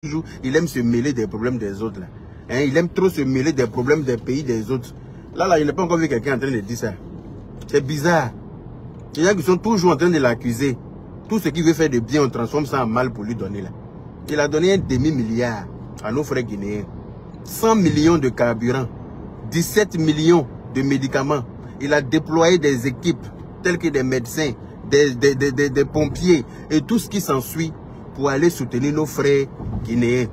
il aime se mêler des problèmes des autres. Là. Hein, il aime trop se mêler des problèmes des pays des autres. Là, il n'a pas encore vu quelqu'un en train de dire ça. C'est bizarre. Il y a qui sont toujours en train de l'accuser. Tout ce qu'il veut faire de bien, on transforme ça en mal pour lui donner. Là. Il a donné un demi-milliard à nos frères guinéens. 100 millions de carburant. 17 millions de médicaments. Il a déployé des équipes telles que des médecins, des pompiers et tout ce qui s'ensuit pour aller soutenir nos frères guinéens.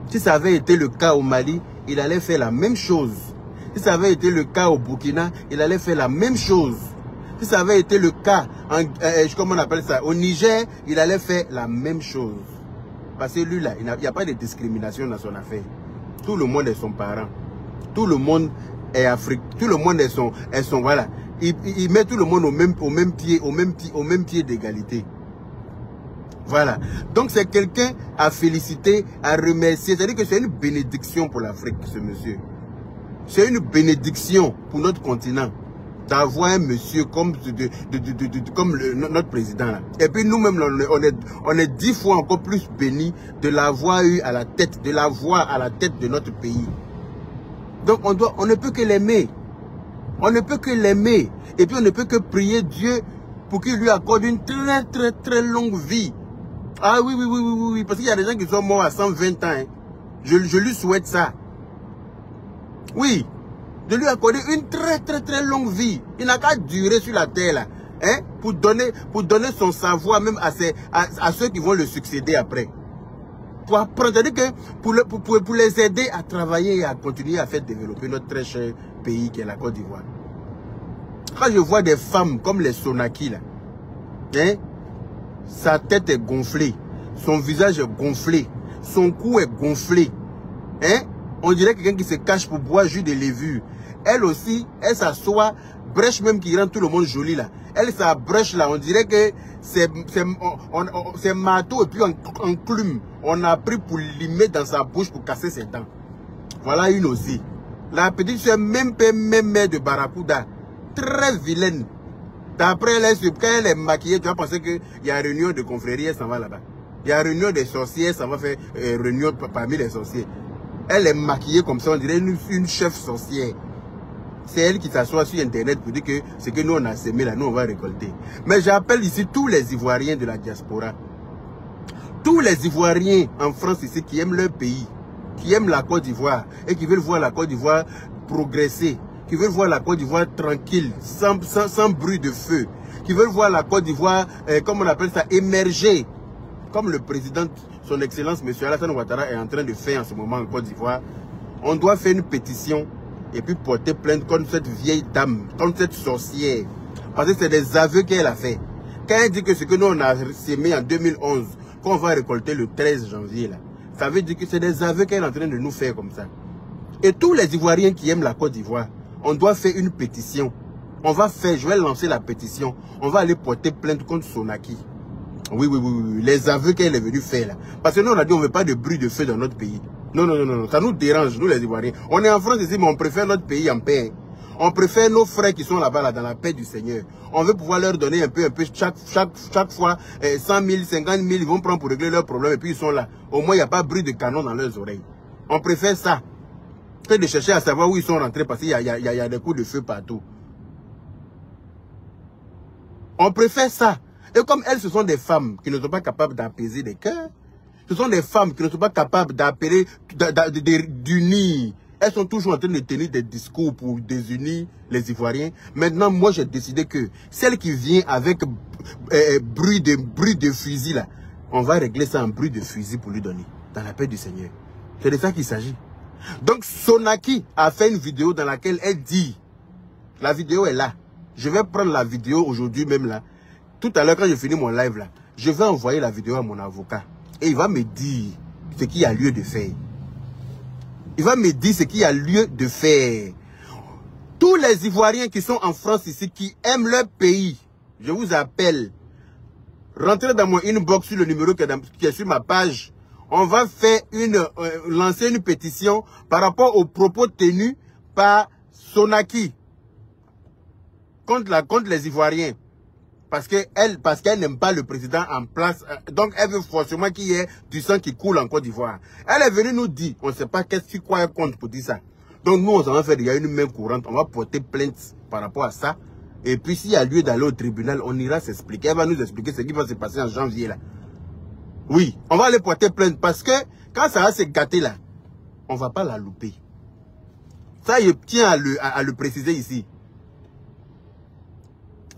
Si ça avait été le cas au Mali, il allait faire la même chose. Si ça avait été le cas au Burkina, il allait faire la même chose. Si ça avait été le cas, comment on appelle ça, au Niger, il allait faire la même chose. Parce que lui là, il n'y a pas de discrimination dans son affaire. Tout le monde est son parent. Tout le monde est Afrique. Tout le monde est son voilà. Il met tout le monde au même pied d'égalité. Voilà. Donc c'est quelqu'un à féliciter, à remercier. C'est-à-dire que c'est une bénédiction pour l'Afrique, ce monsieur. C'est une bénédiction pour notre continent d'avoir un monsieur comme, notre président. Là. Et puis nous-mêmes, on est 10 fois encore plus bénis de l'avoir eu à la tête, de l'avoir à la tête de notre pays. Donc on ne peut que l'aimer. On ne peut que l'aimer. Et puis on ne peut que prier Dieu pour qu'il lui accorde une très longue vie. Ah oui, parce qu'il y a des gens qui sont morts à 120 ans. Hein. Je lui souhaite ça. Oui, de lui accorder une très longue vie. Il n'a qu'à durer sur la terre là, hein, pour donner son savoir même à ceux qui vont le succéder après. Pour apprendre, c'est-à-dire que pour les aider à travailler et à continuer à faire développer notre très cher pays qui est la Côte d'Ivoire. Quand je vois des femmes comme les Sonaki là, hein, sa tête est gonflée, son visage est gonflé, son cou est gonflé. Hein? On dirait quelqu'un qui se cache pour boire jus de levure. Elle aussi, elle s'assoit, brèche même qui rend tout le monde joli là. Elle, sa brèche là, on dirait que c'est marteau et puis enclume. On a pris pour limer dans sa bouche pour casser ses dents. Voilà une aussi. La petite soeur, même mère de Barracuda, très vilaine. D'après elle, quand elle est maquillée, tu vas penser qu'il y a réunion de confrérie, elle s'en va là-bas. Il y a réunion des sorciers, ça va faire réunion parmi les sorciers. Elle est maquillée comme ça, on dirait une chef sorcière. C'est elle qui s'assoit sur Internet pour dire que ce que nous on a semé là, nous on va récolter. Mais j'appelle ici tous les Ivoiriens de la diaspora. Tous les Ivoiriens en France ici qui aiment leur pays, qui aiment la Côte d'Ivoire et qui veulent voir la Côte d'Ivoire progresser, qui veulent voir la Côte d'Ivoire tranquille, sans bruit de feu, qui veulent voir la Côte d'Ivoire, comme on appelle ça, émerger. Comme le président, son excellence, M. Alassane Ouattara, est en train de faire en ce moment en Côte d'Ivoire, on doit faire une pétition et puis porter plainte contre cette vieille dame, contre cette sorcière. Parce que c'est des aveux qu'elle a fait. Quand elle dit que ce que nous on a sémé en 2011, qu'on va récolter le 13 janvier, là, ça veut dire que c'est des aveux qu'elle est en train de nous faire comme ça. Et tous les Ivoiriens qui aiment la Côte d'Ivoire, on doit faire une pétition. On va faire, je vais lancer la pétition. On va aller porter plainte contre Sonaki. Oui, les aveux qu'elle est venue faire là. Parce que nous on a dit on ne veut pas de bruit de feu dans notre pays. Non, ça nous dérange, nous les Ivoiriens. On est en France ici, mais on préfère notre pays en paix. On préfère nos frères qui sont là-bas, là, dans la paix du Seigneur. On veut pouvoir leur donner un peu, chaque fois, 100 000, 50 000, ils vont prendre pour régler leurs problèmes et puis ils sont là. Au moins, il n'y a pas de bruit de canon dans leurs oreilles. On préfère ça que de chercher à savoir où ils sont rentrés parce qu'il y a des coups de feu partout. On préfère ça. Et comme elles, ce sont des femmes qui ne sont pas capables d'apaiser des cœurs, ce sont des femmes qui ne sont pas capables d'appeler, d'unir. Elles sont toujours en train de tenir des discours pour désunir les Ivoiriens. Maintenant, moi, j'ai décidé que celle qui vient avec bruit de fusil, là, on va régler ça en bruit de fusil pour lui donner, dans la paix du Seigneur. C'est de ça qu'il s'agit. Donc, Sonaki a fait une vidéo dans laquelle elle dit, la vidéo est là. Je vais prendre la vidéo aujourd'hui même là. Tout à l'heure, quand je finis mon live là, je vais envoyer la vidéo à mon avocat. Et il va me dire ce qu'il y a lieu de faire. Il va me dire ce qu'il y a lieu de faire. Tous les Ivoiriens qui sont en France ici, qui aiment leur pays, je vous appelle. Rentrez dans mon inbox sur le numéro qui est sur ma page. On va faire lancer une pétition par rapport aux propos tenus par Sonaki contre les Ivoiriens. Parce qu'elle n'aime pas le président en place. Donc, elle veut forcément qu'il y ait du sang qui coule en Côte d'Ivoire. Elle est venue nous dire, on ne sait pas quoi elle compte pour dire ça. Donc, nous, on s'en va faire, il y a une main courante. On va porter plainte par rapport à ça. Et puis, s'il y a lieu d'aller au tribunal, on ira s'expliquer. Elle va nous expliquer ce qui va se passer en janvier, là. Oui, on va aller porter plainte parce que quand ça va se gâter, là, on ne va pas la louper. Ça, je tiens à le préciser ici.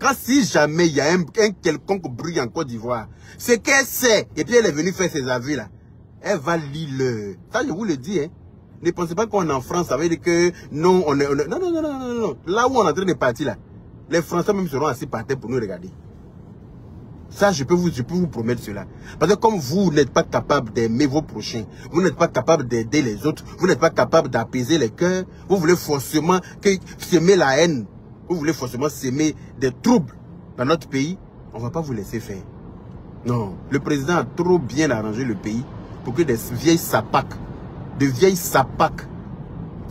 Quand si jamais il y a un quelconque bruit en Côte d'Ivoire, c'est qu'elle sait, et puis elle est venue faire ses avis là, elle va lire le... Ça, je vous le dis, hein. Ne pensez pas qu'on est en France, ça veut dire que non, on est... Non. Là où on est en train de partir là, les Français même seront assis par terre pour nous regarder. Ça, je peux vous promettre cela. Parce que comme vous n'êtes pas capable d'aimer vos prochains, vous n'êtes pas capable d'aider les autres, vous n'êtes pas capable d'apaiser les cœurs, vous voulez forcément s'aimer la haine. Vous voulez forcément s'aimer des troubles dans notre pays, on ne va pas vous laisser faire. Non, le président a trop bien arrangé le pays pour que des vieilles sapacs,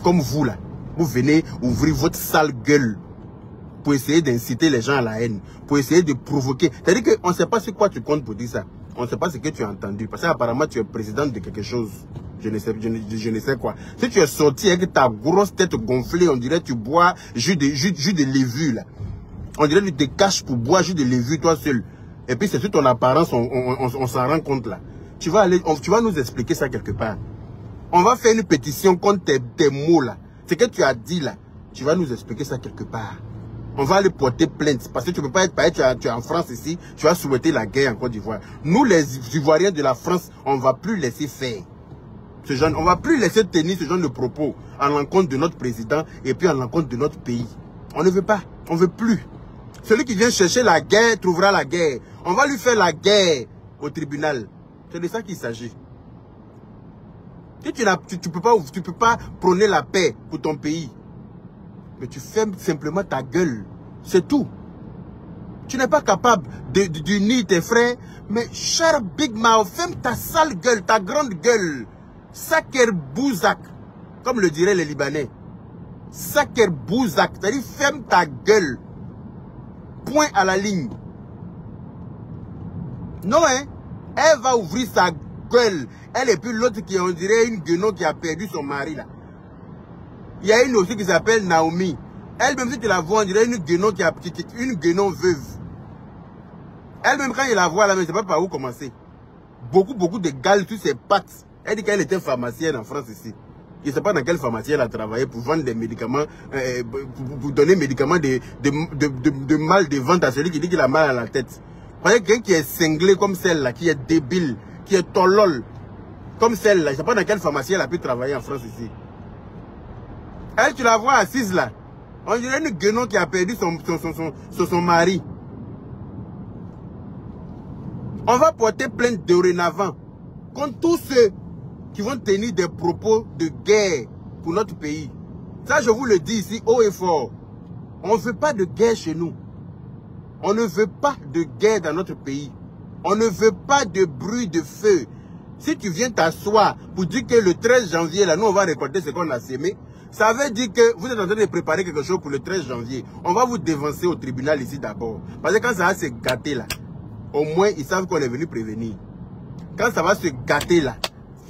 comme vous là, vous venez ouvrir votre sale gueule pour essayer d'inciter les gens à la haine, pour essayer de provoquer. C'est-à-dire qu'on ne sait pas sur quoi tu comptes pour dire ça. On ne sait pas ce que tu as entendu. Parce qu'apparemment tu es président de quelque chose. Je ne sais quoi. Si tu es sorti avec ta grosse tête gonflée, on dirait que tu bois jus de lévure là. On dirait que tu te caches pour boire jus de lévure toi seul. Et puis c'est sur ton apparence, on s'en rend compte là. Tu vas nous expliquer ça quelque part. On va faire une pétition contre tes mots là. Ce que tu as dit là, tu vas nous expliquer ça quelque part. On va aller porter plainte. Parce que tu ne peux pas être pareil, tu es en France ici, tu as souhaité la guerre en Côte d'Ivoire. Nous les Ivoiriens de la France, on ne va plus laisser faire. On ne va plus laisser tenir ce genre de propos à l'encontre de notre président et puis à l'encontre de notre pays. On ne veut pas, on ne veut plus. Celui qui vient chercher la guerre trouvera la guerre. On va lui faire la guerre au tribunal. C'est de ça qu'il s'agit. Si tu ne peux pas prôner la paix pour ton pays, mais tu fermes simplement ta gueule. C'est tout. Tu n'es pas capable d'unir tes frères, mais cher Big Mouth, ferme ta sale gueule, ta grande gueule. Saker Bouzak, comme le diraient les Libanais. Saker Bouzak, c'est-à-dire ferme ta gueule. Point à la ligne. Non, hein? Elle va ouvrir sa gueule. Elle et puis l'autre qui, on dirait une guenon qui a perdu son mari là. Il y a une aussi qui s'appelle Naomi. Elle même si tu la vois, on dirait une guenon une guenon veuve. Elle même quand il la voit là, mais je ne sais pas par où commencer. Beaucoup de gales sur ses pattes. Elle dit qu'elle était pharmacienne en France ici. Je ne sais pas dans quelle pharmacie elle a travaillé pour vendre des médicaments, pour donner des médicaments de mal de ventre à celui qui dit qu'il a mal à la tête. Vous voyez, quelqu'un qui est cinglé comme celle-là, qui est débile, qui est tolol, comme celle-là. Je ne sais pas dans quelle pharmacie elle a pu travailler en France ici. Elle, tu la vois assise là. On dirait une guenon qui a perdu son mari. On va porter plainte dorénavant contre tous ceux qui vont tenir des propos de guerre pour notre pays. Ça, je vous le dis ici haut et fort. On ne veut pas de guerre chez nous. On ne veut pas de guerre dans notre pays. On ne veut pas de bruit de feu. Si tu viens t'asseoir pour dire que le 13 janvier, là, nous, on va récolter ce qu'on a sémé, ça veut dire que vous êtes en train de préparer quelque chose pour le 13 janvier. On va vous dévancer au tribunal ici d'abord. Parce que quand ça va se gâter là, au moins, ils savent qu'on est venu prévenir. Quand ça va se gâter là,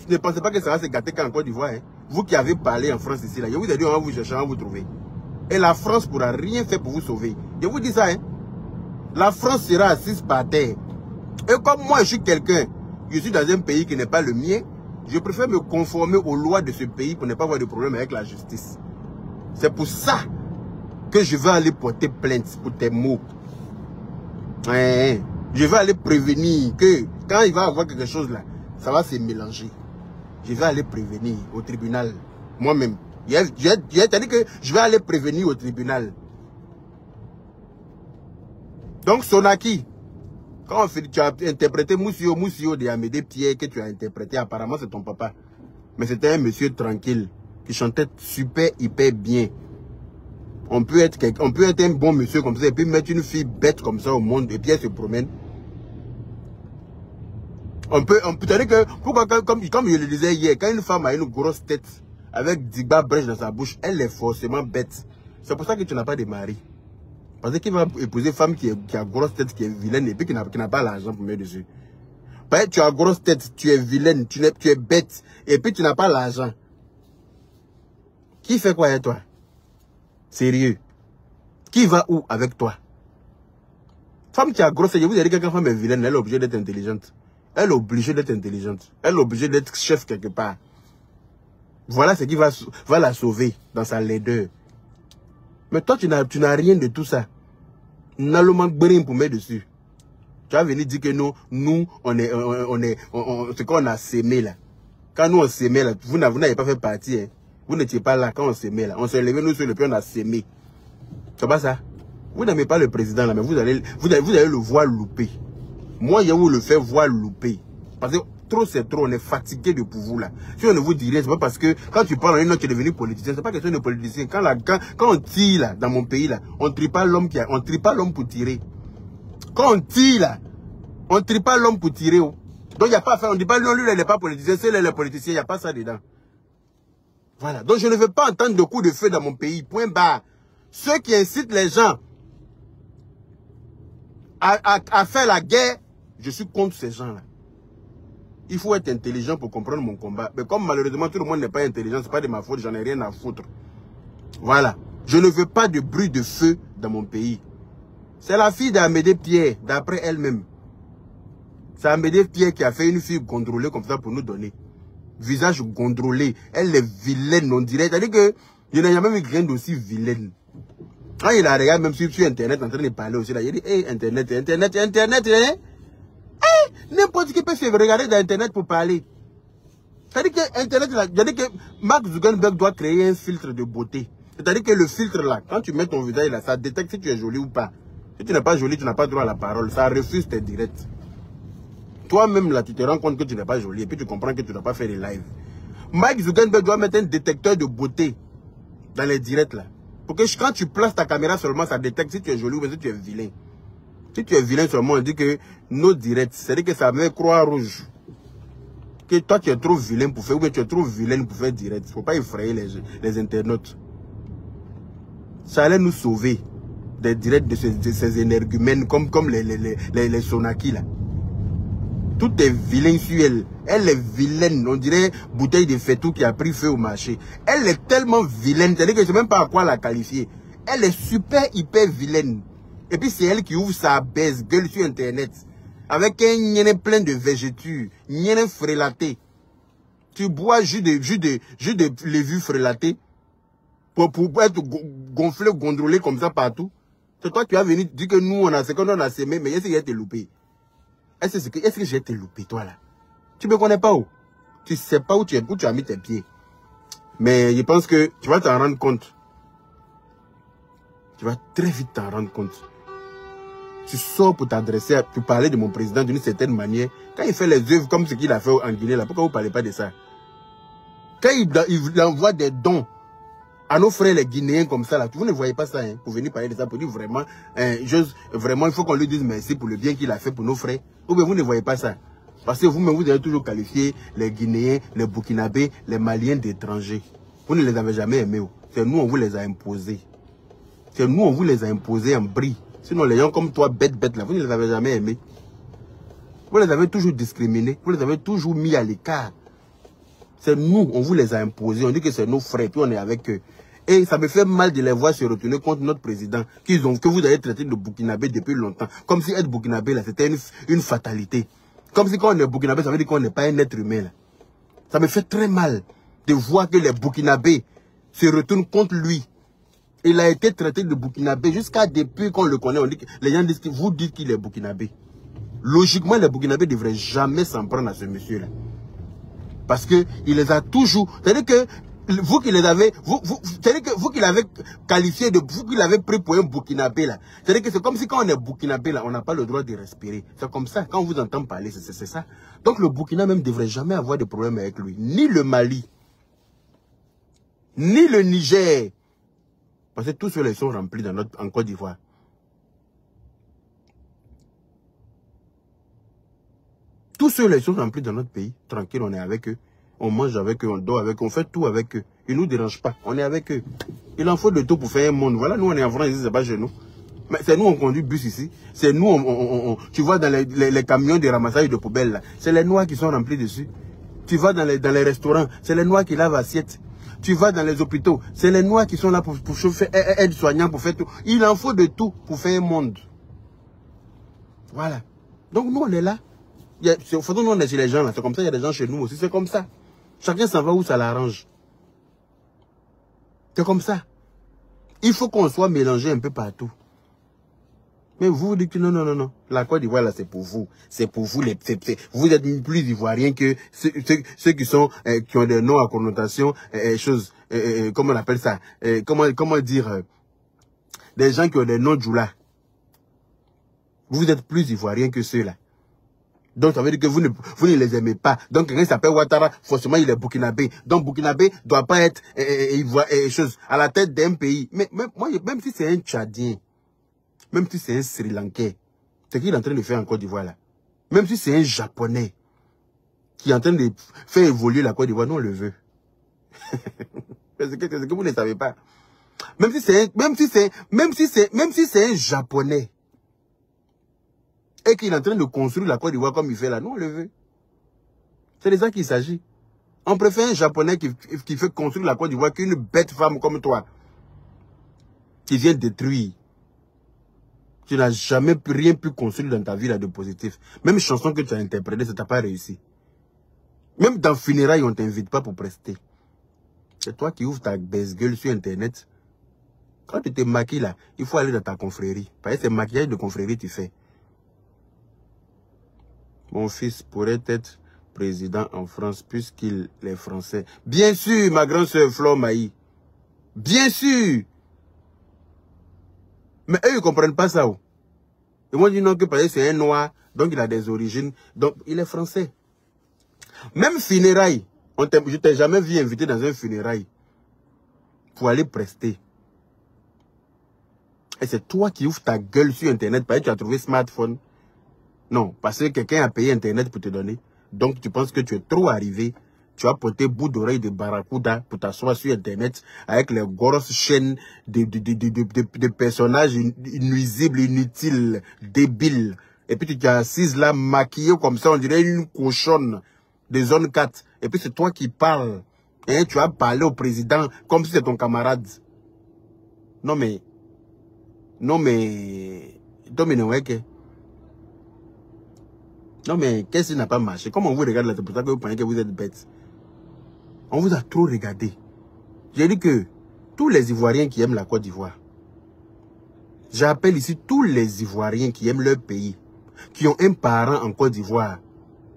ne pensez pas que ça va se gâter qu'en Côte d'Ivoire. Hein. Vous qui avez parlé en France ici, là, je vous ai dit, on va vous chercher, on va vous trouver. Et la France ne pourra rien faire pour vous sauver. Je vous dis ça, hein. La France sera assise par terre. Et comme moi, je suis quelqu'un, je suis dans un pays qui n'est pas le mien, je préfère me conformer aux lois de ce pays pour ne pas avoir de problème avec la justice. C'est pour ça que je vais aller porter plainte pour tes mots. Je vais aller prévenir que quand il va avoir quelque chose là, ça va se mélanger. Je vais aller prévenir au tribunal, moi-même. C'est-à-dire que je vais aller prévenir au tribunal. Donc, Sonaki, quand tu as interprété Moussio de Amédée Pierre, que tu as interprété, apparemment c'est ton papa. Mais c'était un monsieur tranquille, qui chantait super, hyper bien. On peut être un bon monsieur comme ça, et puis mettre une fille bête comme ça au monde, et puis elle se promène. On peut dire que, pourquoi, comme je le disais hier, quand une femme a une grosse tête, avec 10 brèches dans sa bouche, elle est forcément bête. C'est pour ça que tu n'as pas de mari. Parce qu'il va épouser une femme qui a grosse tête, qui est vilaine et puis qui n'a pas l'argent pour mettre dessus. Parce que tu as grosse tête, tu es vilaine, tu es bête et puis tu n'as pas l'argent. Qui fait quoi avec toi? Sérieux. Qui va où avec toi? Femme qui a grosse tête, je vous ai dit que quand une femme est vilaine, elle est obligée d'être intelligente. Elle est obligée d'être intelligente. Elle est obligée d'être chef quelque part. Voilà ce qui va la sauver dans sa laideur. Mais toi, tu n'as rien de tout ça. N'allons pas pour mettre dessus. Tu vas venir dire que nous c'est qu'on a sémé là. Quand nous on sémé là, vous n'avez pas fait partie. Hein. Vous n'étiez pas là quand on sémé là. On s'est levé nous sur le pied, on a sémé. C'est pas ça. Vous n'aimez pas le président là, mais vous allez le voir louper. Moi, je vous le fais voir louper. Parce que trop c'est trop, on est fatigué de pour vous là. Si on ne vous dit rien, c'est pas parce que quand tu parles, tu es devenu politicien, c'est pas question de politicien. Quand on tire là, dans mon pays là, on ne trie pas l'homme pour tirer. Quand on tire là, on ne trie pas l'homme pour tirer. Oh. Donc il n'y a pas à faire, on ne dit pas non, lui il n'est pas politicien, c'est les politiciens, il n'y a pas ça dedans. Voilà. Donc je ne veux pas entendre de coups de feu dans mon pays. Point barre. Ceux qui incitent les gens à faire la guerre, je suis contre ces gens-là. Il faut être intelligent pour comprendre mon combat. Mais comme malheureusement tout le monde n'est pas intelligent, c'est pas de ma faute, j'en ai rien à foutre. Voilà. Je ne veux pas de bruit de feu dans mon pays. C'est la fille d'Amédée Pierre, d'après elle-même. C'est Amédée Pierre qui a fait une fille gondrolée comme ça pour nous donner. Visage gondrolé. Elle est vilaine, on dirait. C'est-à-dire que il n'y a même rien d'aussi vilaine. Quand il a regardé même sur Internet en train de parler aussi, là, il dit, hey, Internet, hein? N'importe qui peut se regarder dans Internet pour parler. C'est-à-dire que Internet, c'est-à-dire que Mark Zuckerberg doit créer un filtre de beauté. C'est-à-dire que le filtre là, quand tu mets ton visage là, ça détecte si tu es joli ou pas. Si tu n'es pas joli, tu n'as pas droit à la parole. Ça refuse tes directs. Toi-même là, tu te rends compte que tu n'es pas joli et puis tu comprends que tu n'as pas fait les lives. Mark Zuckerberg doit mettre un détecteur de beauté dans les directs là. Pour que quand tu places ta caméra seulement, ça détecte si tu es joli ou si tu es vilain. Si tu es vilain seulement, on dit que nos directs, c'est-à-dire que ça met croix rouge. Que toi tu es trop vilain pour faire, ou bien tu es trop vilaine pour faire direct. Il ne faut pas effrayer les internautes. Ça allait nous sauver des directs de ces énergumènes comme les Sonaki là. Tout est vilain sur elle. Elle est vilaine. On dirait bouteille de faitout qui a pris feu au marché. Elle est tellement vilaine. C'est-à-dire que je ne sais même pas à quoi la qualifier. Elle est super, hyper vilaine. Et puis c'est elle qui ouvre sa baisse gueule sur Internet. Avec un nienne plein de végétures. Nienne frélaté. Tu bois jus de lévure frélaté. Pour être gonflé, gondrolé comme ça partout. C'est toi qui as venu dire que nous, c'est qu'on a sémé, mais est-ce qu'il a été loupé? Est-ce que j'ai été loupé, toi, là? Tu me connais pas où? Tu sais pas où tu as mis tes pieds. Mais je pense que tu vas t'en rendre compte. Tu vas très vite t'en rendre compte. Tu sors pour t'adresser, pour parler de mon président d'une certaine manière. Quand il fait les œuvres comme ce qu'il a fait en Guinée, là, pourquoi vous ne parlez pas de ça? Quand il envoie des dons à nos frères les Guinéens comme ça, là, vous ne voyez pas ça, hein, pour venir parler de ça, pour dire vraiment, vraiment, il faut qu'on lui dise merci pour le bien qu'il a fait pour nos frères. Ou bien vous ne voyez pas ça. Parce que vous-même, vous avez toujours qualifié les Guinéens, les Burkinabés, les Maliens d'étrangers. Vous ne les avez jamais aimés. C'est nous, on vous les a imposés. C'est nous, on vous les a imposés en bris. Sinon, les gens comme toi, bêtes là, vous ne les avez jamais aimés. Vous les avez toujours discriminés. Vous les avez toujours mis à l'écart. C'est nous, on vous les a imposés. On dit que c'est nos frères, puis on est avec eux. Et ça me fait mal de les voir se retourner contre notre président, que vous avez traité de Burkinabé depuis longtemps. Comme si être Burkinabé, là, c'était une fatalité. Comme si quand on est Burkinabé, ça veut dire qu'on n'est pas un être humain. Là. Ça me fait très mal de voir que les Burkinabés se retournent contre lui. Il a été traité de Burkinabé jusqu'à depuis qu'on le connaît. On dit que, les gens disent que vous dites qu'il est Burkinabé. Logiquement, les Burkinabés ne devraient jamais s'en prendre à ce monsieur-là. Parce que il les a toujours... C'est-à-dire que vous qui les avez... C'est-à-dire que vous qui l'avez qualifié de... Vous qui l'avez pris pour un Burkinabé là. C'est-à-dire que c'est comme si quand on est Burkinabé là, on n'a pas le droit de respirer. C'est comme ça. Quand on vous entend parler, c'est ça. Donc le Burkina même ne devrait jamais avoir de problème avec lui. Ni le Mali. Ni le Niger. Parce que tous ceux-là sont remplis en Côte d'Ivoire. Tous ceux-là sont remplis dans notre pays. Tranquille, on est avec eux. On mange avec eux, on dort avec eux, on fait tout avec eux. Ils ne nous dérangent pas. On est avec eux. Il en faut de tout pour faire un monde. Voilà, nous on est en France, c'est pas chez nous. Mais c'est nous, on conduit bus ici. C'est nous, tu vois, dans les camions de ramassage de poubelles, là. C'est les Noirs qui sont remplis dessus. Tu vas dans les restaurants, c'est les Noirs qui lavent assiette. Tu vas dans les hôpitaux, c'est les Noirs qui sont là pour chauffer, aides-soignants, pour faire tout. Il en faut de tout pour faire un monde. Voilà. Donc nous, on est là. Nous, on est chez les gens, là. C'est comme ça, il y a des gens chez nous aussi. C'est comme ça. Chacun s'en va où ça l'arrange. C'est comme ça. Il faut qu'on soit mélangé un peu partout. Mais vous dites que non. La Côte d'Ivoire, là, c'est pour vous. C'est pour vous. Vous êtes plus ivoiriens que ceux qui ont des noms à connotation, comment on appelle ça? Comment dire? Des gens qui ont des noms djoula. Vous êtes plus ivoiriens que ceux-là. Donc, ça veut dire que vous ne les aimez pas. Donc, quelqu'un s'appelle Ouattara, forcément, il est burkinabé. Donc, burkinabé ne doit pas être à la tête d'un pays. Mais même si c'est un Tchadien, même si c'est un Sri Lankais, c'est qu'il est en train de faire en Côte d'Ivoire là. Même si c'est un Japonais qui est en train de faire évoluer la Côte d'Ivoire, nous on le veut. C'est que vous ne savez pas. Même si c'est un Japonais et qu'il est en train de construire la Côte d'Ivoire comme il fait là, nous on le veut. C'est de ça qu'il s'agit. On préfère un Japonais qui fait construire la Côte d'Ivoire qu'une bête femme comme toi qui vient détruire. Tu n'as jamais rien pu construire dans ta vie là de positif. Même chanson que tu as interprétée, ça t'a pas réussi. Même dans funérailles, on ne t'invite pas pour prester. C'est toi qui ouvres ta baisse-gueule sur Internet. Quand tu te maquilles là, il faut aller dans ta confrérie. Parce que c'est maquillage de confrérie que tu fais. Mon fils pourrait être président en France puisqu'il est français. Bien sûr, ma grande soeur Flore Maï. Bien sûr. Mais eux, ils ne comprennent pas ça. Ils m'ont dit non, que parce que c'est un noir, donc il a des origines, donc il est français. Même funérailles, je ne t'ai jamais vu invité dans un funérail pour aller prester. Et c'est toi qui ouvres ta gueule sur Internet parce que tu as trouvé smartphone. Non, parce que quelqu'un a payé Internet pour te donner. Donc tu penses que tu es trop arrivé. Tu as porté bout d'oreille de barracuda pour t'asseoir sur Internet avec les grosses chaînes de personnages nuisibles, inutiles, débiles. Et puis tu t'es assise là, maquillée comme ça, on dirait une cochonne de zone 4. Et puis c'est toi qui parles. Et tu as parlé au président comme si c'était ton camarade. Non mais... Non mais, qu'est-ce qui n'a pas marché? Comment on vous regarde là, c'est pour ça que vous pensez que vous êtes bête. On vous a trop regardé. J'ai dit que tous les Ivoiriens qui aiment la Côte d'Ivoire, j'appelle ici tous les Ivoiriens qui aiment leur pays, qui ont un parent en Côte d'Ivoire,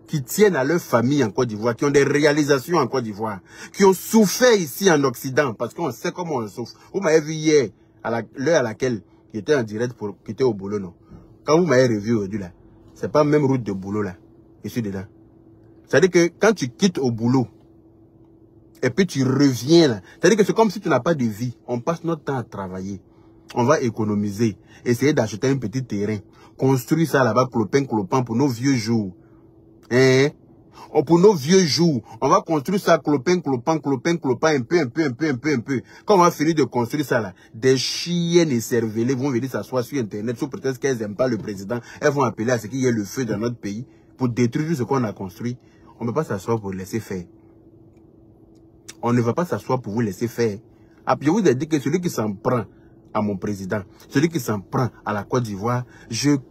qui tiennent à leur famille en Côte d'Ivoire, qui ont des réalisations en Côte d'Ivoire, qui ont souffert ici en Occident, parce qu'on sait comment on souffre. Vous m'avez vu hier, à l'heure à laquelle j'étais en direct pour quitter au boulot, non? Quand vous m'avez revu aujourd'hui là, c'est pas la même route de boulot là. Je suis dedans. C'est-à-dire que quand tu quittes au boulot, et puis tu reviens là, c'est-à-dire que c'est comme si tu n'as pas de vie. On passe notre temps à travailler. On va économiser. Essayer d'acheter un petit terrain. Construire ça là-bas, clopin pour nos vieux jours. Hein? Pour nos vieux jours, on va construire ça, clopin, un peu. Quand on va finir de construire ça là, des chiennes et cervelés vont venir s'asseoir sur Internet sous prétexte qu'elles n'aiment pas le président. Elles vont appeler à ce qu'il y ait le feu dans notre pays pour détruire tout ce qu'on a construit. On ne peut pas s'asseoir pour laisser faire. On ne va pas s'asseoir pour vous laisser faire. Ah, je vous ai dit que celui qui s'en prend à mon président, celui qui s'en prend à la Côte d'Ivoire,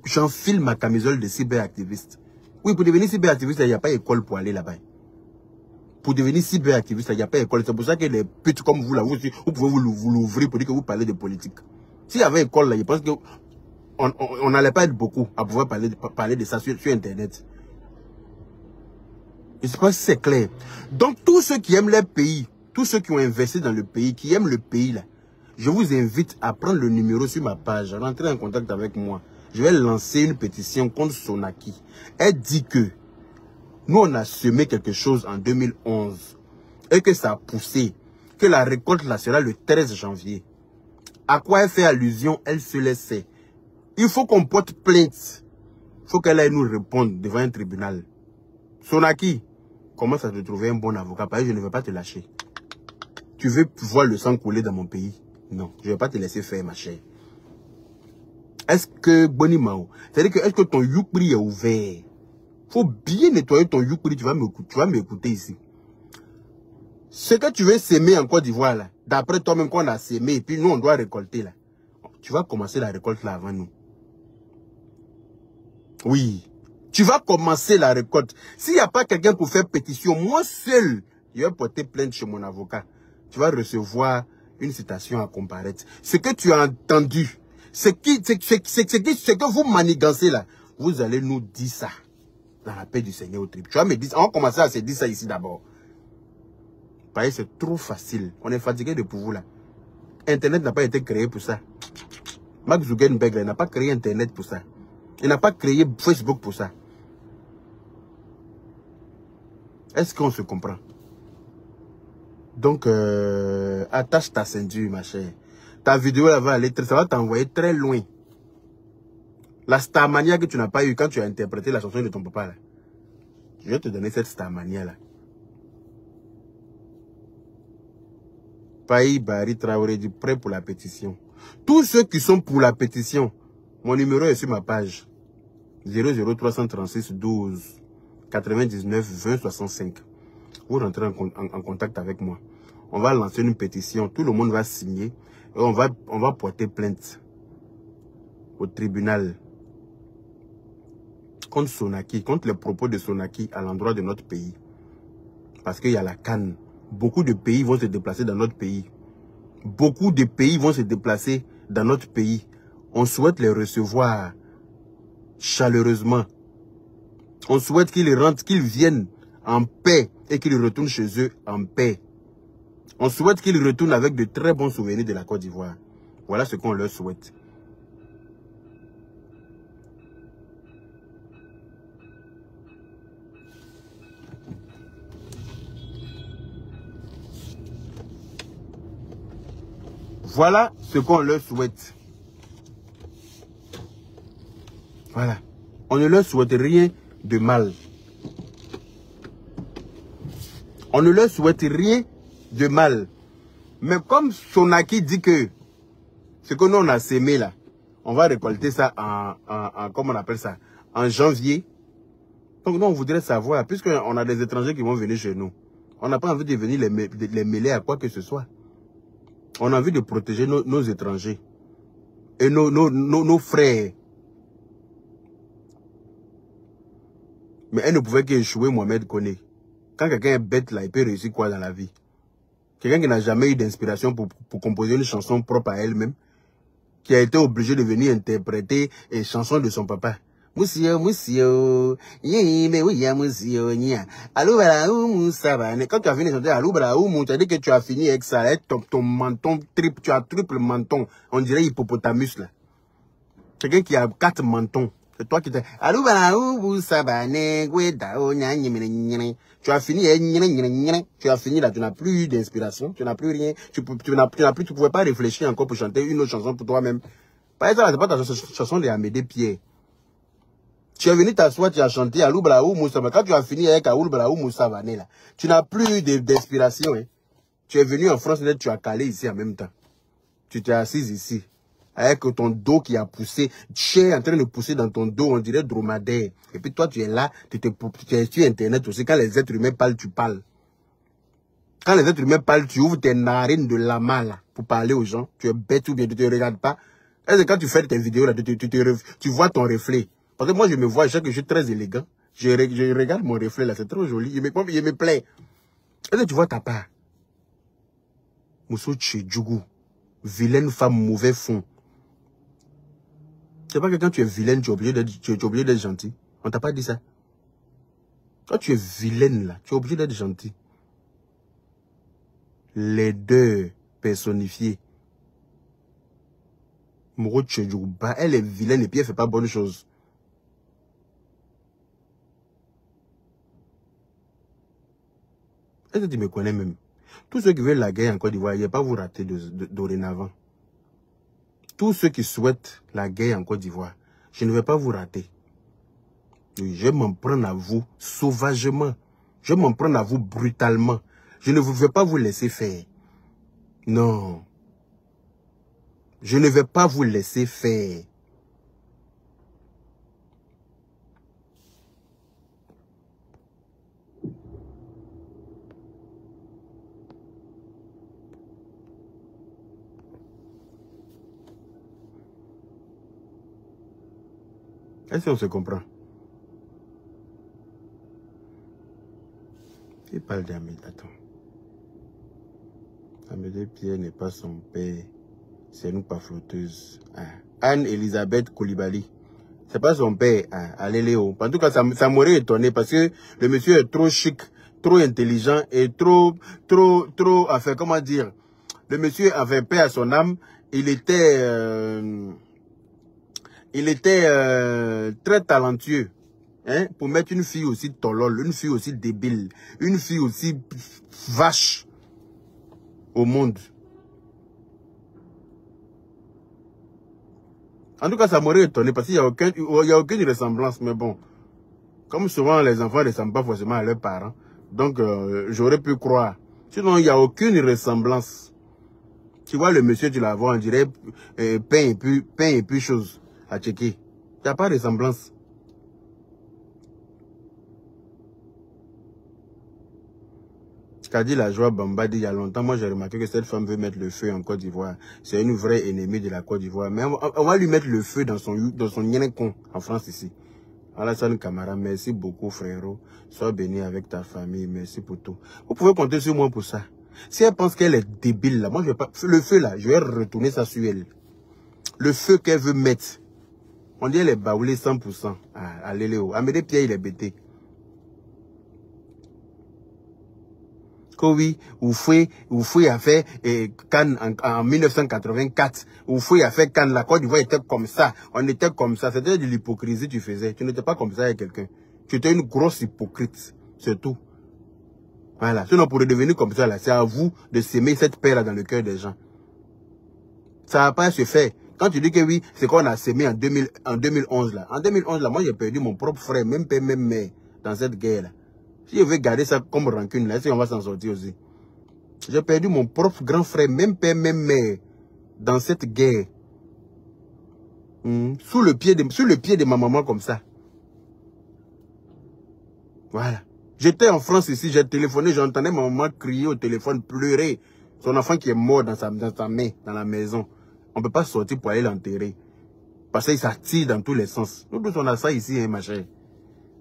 j'enfile ma camisole de cyberactiviste. Oui, pour devenir cyberactiviste, il n'y a pas d'école pour aller là-bas. Pour devenir cyberactiviste, il n'y a pas d'école. C'est pour ça que les putes comme vous, là, vous pouvez vous l'ouvrir pour dire que vous parlez de politique. S'il y avait école, là, je pense qu'on n'allait pas être beaucoup à pouvoir parler de ça sur Internet. Je ne sais pas si c'est clair. Donc, tous ceux qui aiment leur pays, tous ceux qui ont investi dans le pays, qui aiment le pays, là, je vous invite à prendre le numéro sur ma page, à rentrer en contact avec moi. Je vais lancer une pétition contre Sonaki. Elle dit que nous, on a semé quelque chose en 2011 et que ça a poussé, que la récolte là sera le 13 janvier. À quoi elle fait allusion, elle se laisse. Il faut qu'on porte plainte. Il faut qu'elle aille nous répondre devant un tribunal. Sonaki, commence à te trouver un bon avocat parce que je ne vais pas te lâcher. Tu veux voir le sang couler dans mon pays? Non, je ne vais pas te laisser faire, ma chère. Est-ce que Boni Mao, c'est-à-dire que est-ce que ton Youkri est ouvert? Faut bien nettoyer ton Youkri, tu vas m'écouter ici. Ce que tu veux s'aimer en Côte d'Ivoire, là, d'après toi-même qu'on a sémé, et puis nous on doit récolter là. Tu vas commencer la récolte là avant nous. Oui. Tu vas commencer la récolte. S'il n'y a pas quelqu'un pour faire pétition, moi seul, je vais porter plainte chez mon avocat. Tu vas recevoir une citation à comparaître. Ce que tu as entendu, ce que vous manigancez là, vous allez nous dire ça dans la paix du Seigneur au tribunal. Tu vas me dire, on va commencer à se dire ça ici d'abord. Parce que c'est trop facile. On est fatigué de pour vous là. Internet n'a pas été créé pour ça. Mark Zuckerberg n'a pas créé Internet pour ça. Il n'a pas créé Facebook pour ça. Est-ce qu'on se comprend? Donc, attache ta ceinture, ma chère. Ta vidéo, là, va aller, ça va t'envoyer très loin. La Starmania que tu n'as pas eu quand tu as interprété la chanson de ton papa, là. Je vais te donner cette Starmania, là. Paï Bari Traoré dit prêt pour la pétition. Tous ceux qui sont pour la pétition, mon numéro est sur ma page. 00336 12 99 20 65. Vous rentrez en contact avec moi. On va lancer une pétition. Tout le monde va signer. Et on va porter plainte au tribunal contre Sonaki, contre les propos de Sonaki à l'endroit de notre pays. Parce qu'il y a la CAN. Beaucoup de pays vont se déplacer dans notre pays. Beaucoup de pays vont se déplacer dans notre pays. On souhaite les recevoir chaleureusement. On souhaite qu'ils rentrent, qu'ils viennent en paix et qu'ils retournent chez eux en paix. On souhaite qu'ils retournent avec de très bons souvenirs de la Côte d'Ivoire. Voilà ce qu'on leur souhaite. Voilà ce qu'on leur souhaite. Voilà. On ne leur souhaite rien de mal. On ne leur souhaite rien de mal. Mais comme Sonaki dit que ce que nous on a sémé là, on va récolter ça comment on appelle ça, en janvier. Donc nous on voudrait savoir, puisqu'on a des étrangers qui vont venir chez nous, on n'a pas envie de venir les mêler à quoi que ce soit. On a envie de protéger nos étrangers et nos frères. Mais elle ne pouvait qu'échouer Mohamed Koné. Quand quelqu'un est bête là, il peut réussir quoi dans la vie? Quelqu'un qui n'a jamais eu d'inspiration pour composer une chanson propre à elle-même, qui a été obligé de venir interpréter une chanson de son papa. Monsieur, mais oui, monsieur, allô, quand tu as fini de chanter allô, tu as dit que tu as fini avec ça, ton menton, tu as triple menton, on dirait hippopotamus là. Quelqu'un qui a 4 mentons. C'est toi qui t'es. Tu as fini, tu as fini là, tu n'as plus d'inspiration, tu n'as plus rien, tu pouvais pas réfléchir encore pour chanter une autre chanson pour toi-même. Par exemple, c'est pas ta chanson de Amédée Pierre. Tu es venu t'asseoir, tu as chanté Alou Braou Moussava. Quand tu as fini avec Alou Braou Moussava, là, tu n'as plus d'inspiration. Hein. Tu es venu en France, tu as calé ici en même temps. Tu t'es assise ici. Avec ton dos qui a poussé, tu es en train de pousser dans ton dos, on dirait dromadaire. Et puis toi, tu es là, tu es sur Internet aussi. Quand les êtres humains parlent, tu parles. Quand les êtres humains parlent, tu ouvres tes narines de lama là, pour parler aux gens. Tu es bête ou bien tu ne te regardes pas. Est-ce que quand tu fais tes vidéos là, tu vois ton reflet? Parce que moi, je me vois, je sais que je suis très élégant. Je regarde mon reflet là, c'est trop joli. Il me plaît. Est-ce que tu vois ta part? Moussou Tchedjougou. Vilaine femme, mauvais fond. C'est pas que quand tu es vilaine, tu es obligé d'être gentil. On t'a pas dit ça. Quand tu es vilaine là, tu es obligé d'être gentil. Les deux personnifiés. Mouro Tchedjouba, elle est vilaine et puis elle fait pas bonne chose. Est-ce que tu me connais même? Tous ceux qui veulent la guerre en Côte d'Ivoire, il n'y a pas vous rater dorénavant. Tous ceux qui souhaitent la guerre en Côte d'Ivoire, je ne vais pas vous rater. Je vais m'en prendre à vous sauvagement. Je vais m'en prendre à vous brutalement. Je ne vais pas vous laisser faire. Non. Je ne vais pas vous laisser faire. Est-ce qu'on se comprend? Il parle d'Amédée. Attends. Amédée Pierre n'est pas son père. C'est nous pas flotteuse. Ah. Anne-Elisabeth Koulibaly. C'est pas son père. Ah. Allez Léo. En tout cas, ça m'aurait étonné parce que le monsieur est trop chic, trop intelligent et trop, enfin, comment dire. Le monsieur avait paix à son âme. Il était très talentueux. Hein, pour mettre une fille aussi tolol, une fille aussi débile, une fille aussi vache au monde. En tout cas, ça m'aurait étonné parce qu'il n'y a aucune ressemblance. Mais bon, comme souvent les enfants ne ressemblent pas forcément à leurs parents, donc j'aurais pu croire. Sinon, il n'y a aucune ressemblance. Tu vois le monsieur, tu la vois, on dirait pain et puis chose à checker. Il n'y a pas de ressemblance. Qu'a dit la joie Bamba dit il y a longtemps, moi j'ai remarqué que cette femme veut mettre le feu en Côte d'Ivoire. C'est une vraie ennemie de la Côte d'Ivoire. Mais on va lui mettre le feu dans son con en France ici. Alassane Camara, merci beaucoup frérot. Sois béni avec ta famille, merci pour tout. Vous pouvez compter sur moi pour ça. Si elle pense qu'elle est débile là, moi je vais pas... Le feu là, je vais retourner ça sur elle. Le feu qu'elle veut mettre. On dit elle est baoulée 100%. Ah, allez Léo. Amédée Pierre, il est bêté. Oui, Oufoué a fait Cannes en 1984. Oufoué a fait Cannes. La Côte d'Ivoire était comme ça. On était comme ça. C'était de l'hypocrisie tu faisais. Tu n'étais pas comme ça avec quelqu'un. Tu étais une grosse hypocrite. C'est tout. Voilà. Sinon, pour devenir comme ça, là, c'est à vous de s'aimer cette paix-là dans le cœur des gens. Ça va pas se faire. Quand tu dis que oui, c'est qu'on a s'aimé en 2011 là. En 2011 là, moi j'ai perdu mon propre frère, même père, même mère, dans cette guerre là. Si je veux garder ça comme rancune, là, est-ce qu'on va s'en sortir aussi? J'ai perdu mon propre grand frère, même père, même mère, dans cette guerre. Sous le pied de ma maman comme ça. Voilà. J'étais en France ici, j'ai téléphoné, j'entendais ma maman crier au téléphone, pleurer. Son enfant qui est mort dans sa main, dans la maison. On ne peut pas sortir pour aller l'enterrer. Parce qu'il s'attire dans tous les sens. Nous tous on a ça ici, hein, ma chère.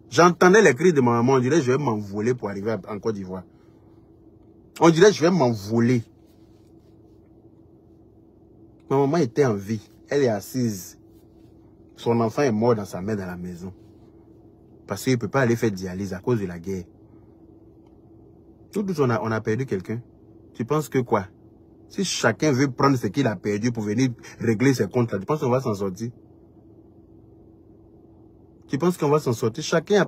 J'entendais les cris de ma maman, on dirait je vais m'envoler pour arriver en Côte d'Ivoire. On dirait je vais m'envoler. Ma maman était en vie. Elle est assise. Son enfant est mort dans sa main dans la maison. Parce qu'il ne peut pas aller faire dialyse à cause de la guerre. Nous tous on a perdu quelqu'un. Tu penses que quoi? Si chacun veut prendre ce qu'il a perdu pour venir régler ses comptes là, tu penses qu'on va s'en sortir? Tu penses qu'on va s'en sortir? Chacun a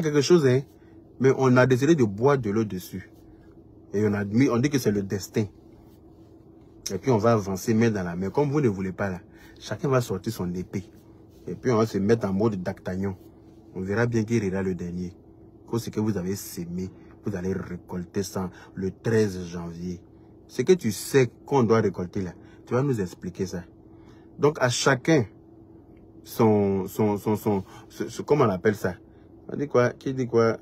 quelque chose, hein. Mais on a décidé de boire de l'eau dessus. Et on dit que c'est le destin. Et puis on va avancer main dans la main. Comme vous ne voulez pas là, chacun va sortir son épée. Et puis on va se mettre en mode D'Artagnan. On verra bien qui rira le dernier. Que ce que vous avez sémé, vous allez récolter ça le 13 janvier. Ce que tu sais qu'on doit récolter là, tu vas nous expliquer ça. Donc à chacun comment on appelle ça? On dit quoi? Qui dit quoi?